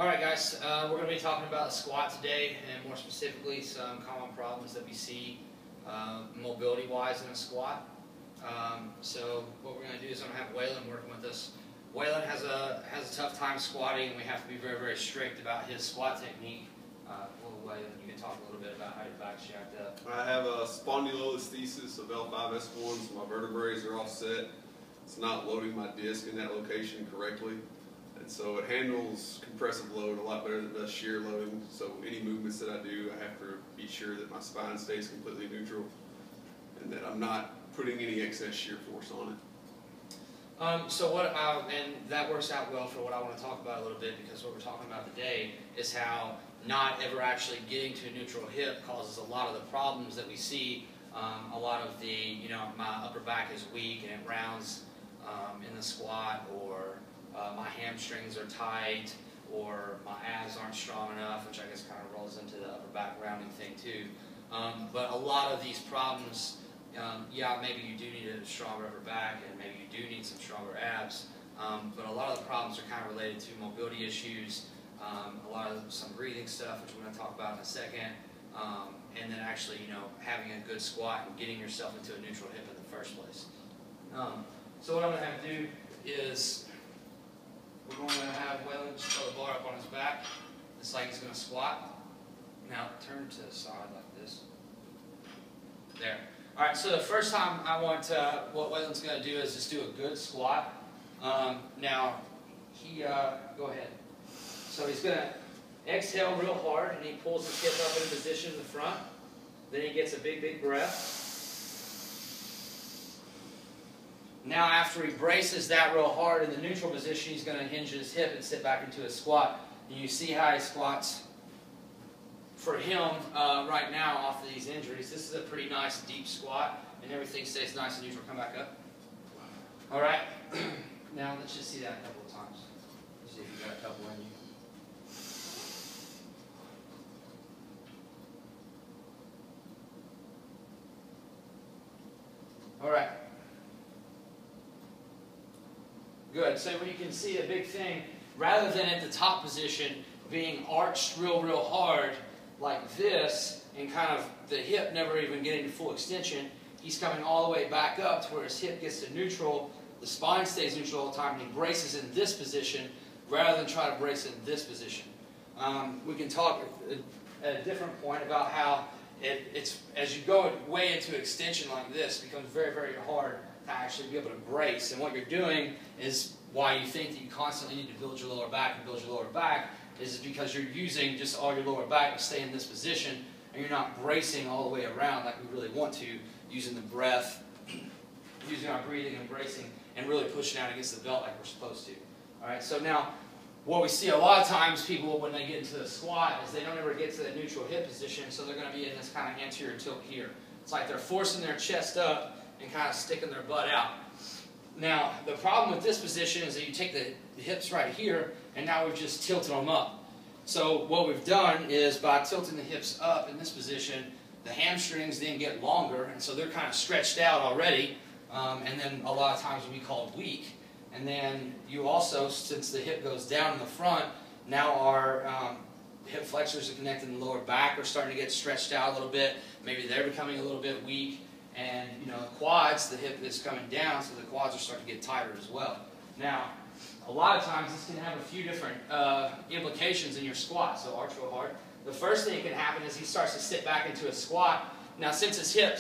Alright guys, we're going to be talking about the squat today, and more specifically some common problems that we see mobility wise in a squat. So what we're going to do is I'm going to have Waylon working with us. Waylon has a tough time squatting, and we have to be very, very strict about his squat technique. Waylon, you can talk a little bit about how your back's jacked up. I have a spondylolisthesis of L5-S1, so my vertebrae are all set. It's not loading my disc in that location correctly. And so it handles compressive load a lot better than it does shear loading. So any movements that I do, I have to be sure that my spine stays completely neutral and that I'm not putting any excess shear force on it. And that works out well for what I want to talk about a little bit, because what we're talking about today is how not ever actually getting to a neutral hip causes a lot of the problems that we see. A lot of the, my upper back is weak and it rounds in the squat, or my hamstrings are tight, or my abs aren't strong enough, which I guess kind of rolls into the upper back rounding thing too. But a lot of these problems, yeah, maybe you do need a stronger upper back, and maybe you do need some stronger abs, but a lot of the problems are kind of related to mobility issues, a lot of some breathing stuff, which we're going to talk about in a second, and then actually, having a good squat and getting yourself into a neutral hip in the first place. So what I'm going to have to do is we're going to have Waylon just throw the bar up on his back. It's like he's going to squat. Now turn to the side like this. There. All right. So the first time I want what Waylon's going to do is just do a good squat. Now go ahead. So he's going to exhale real hard, and he pulls his hip up in position in the front. Then he gets a big, big breath. Now after he braces that real hard in the neutral position, he's going to hinge his hip and sit back into a squat. And you see how he squats for him right now off of these injuries. This is a pretty nice deep squat, and everything stays nice and neutral. Come back up. All right. Now let's just see that a couple of times. Let's see if you got a couple in you. All right. Good. So you can see a big thing, rather than at the top position being arched real hard like this, and kind of the hip never even getting to full extension, he's coming all the way back up to where his hip gets to neutral, the spine stays neutral all the time, and he braces in this position rather than try to brace in this position. We can talk at a different point about how it's as you go way into extension like this, it becomes very, very hard to actually be able to brace. And what you're doing is why you think that you constantly need to build your lower back and build your lower back, is because you're using just all your lower back to stay in this position, and you're not bracing all the way around like we really want to, using the breath, using our breathing and bracing, and really pushing out against the belt like we're supposed to. All right, so now what we see a lot of times people when they get into the squat is they don't ever get to the neutral hip position, so they're going to be in this kind of anterior tilt here. It's like they're forcing their chest up and kind of sticking their butt out. Now, the problem with this position is that you take the hips right here, and now we've just tilted them up. So what we've done is, by tilting the hips up in this position, the hamstrings then get longer, and so they're kind of stretched out already, and then a lot of times will be called weak. And then you also, since the hip goes down in the front, now our hip flexors are connected in the lower back are starting to get stretched out a little bit. Maybe they're becoming a little bit weak. And the quads, the hip is coming down, so the quads are starting to get tighter as well. Now, a lot of times this can have a few different implications in your squat, so arch real hard. The first thing that can happen is he starts to sit back into a squat. Now, since his hip,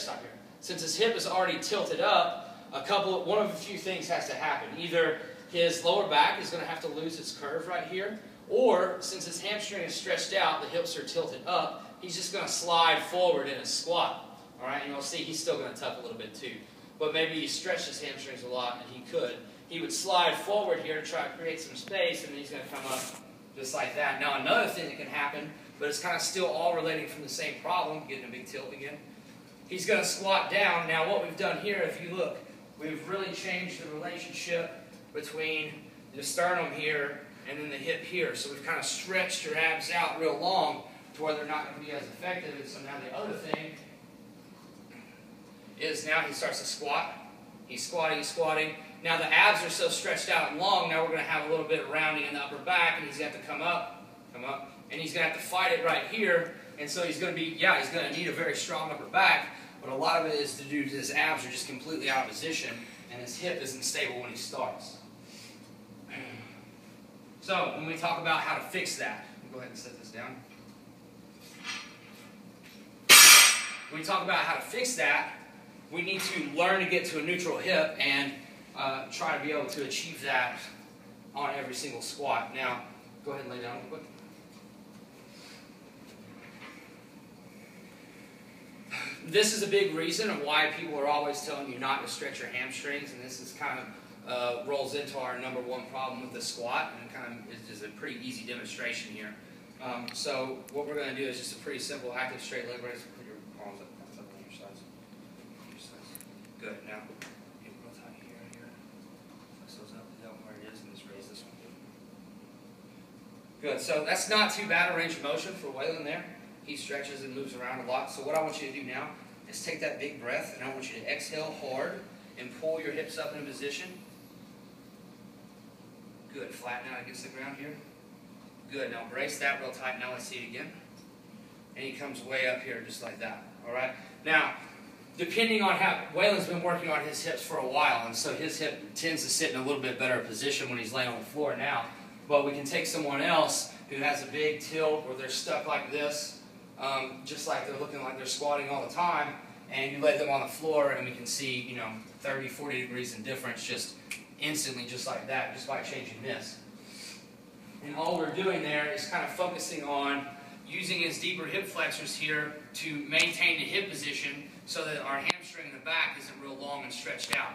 since his hip is already tilted up, one of a few things has to happen. Either his lower back is going to have to lose its curve right here, or since his hamstring is stretched out, the hips are tilted up, he's just going to slide forward in a squat. All right, and you'll see he's still going to tuck a little bit too. But maybe he stretched his hamstrings a lot, and he could. He would slide forward here to try to create some space, and then he's going to come up just like that. Now, another thing that can happen, but it's kind of still all relating from the same problem, getting a big tilt again, he's going to squat down. Now, what we've done here, if you look, we've really changed the relationship between the sternum here and then the hip here. So we've kind of stretched your abs out real long to where they're not going to be as effective. And so now the other thing is, now he starts to squat. He's squatting. Now the abs are so stretched out and long, now we're going to have a little bit of rounding in the upper back, and he's going to have to come up come up, and he's going to have to fight it right here, and so he's going to be, he's going to need a very strong upper back, but a lot of it is to do his abs are just completely out of position, and his hip isn't stable when he starts. So, when we talk about how to fix that, go ahead and set this down. When we talk about how to fix that, we need to learn to get to a neutral hip and try to be able to achieve that on every single squat. Now, go ahead and lay down real quick. This is a big reason of why people are always telling you not to stretch your hamstrings, and this is kind of rolls into our #1 problem with the squat, and kind of is just a pretty easy demonstration here. So what we're going to do is just a pretty simple active straight leg raise. Put your palms up on your sides. Good. Now, get real tight here, here. Flex those up, down where it is, and just raise this one. Good. So that's not too bad a range of motion for Waylon there. He stretches and moves around a lot. So what I want you to do now is take that big breath, and I want you to exhale hard and pull your hips up in position. Good. Flatten out against the ground here. Good. Now brace that real tight. Now let's see it again. And he comes way up here just like that. All right. Now, depending on how Waylon's been working on his hips for a while, and so his hip tends to sit in a little bit better position when he's laying on the floor now. But we can take someone else who has a big tilt or they're stuck like this, just like they're looking like they're squatting all the time, and you lay them on the floor, and we can see, 30, 40 degrees in difference just instantly, just like that, just by changing this. And all we're doing there is kind of focusing on using his deeper hip flexors here to maintain the hip position so that our hamstring in the back isn't real long and stretched out.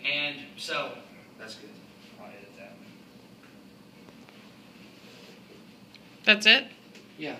And so, that's good. I'll edit that. That's it? Yeah.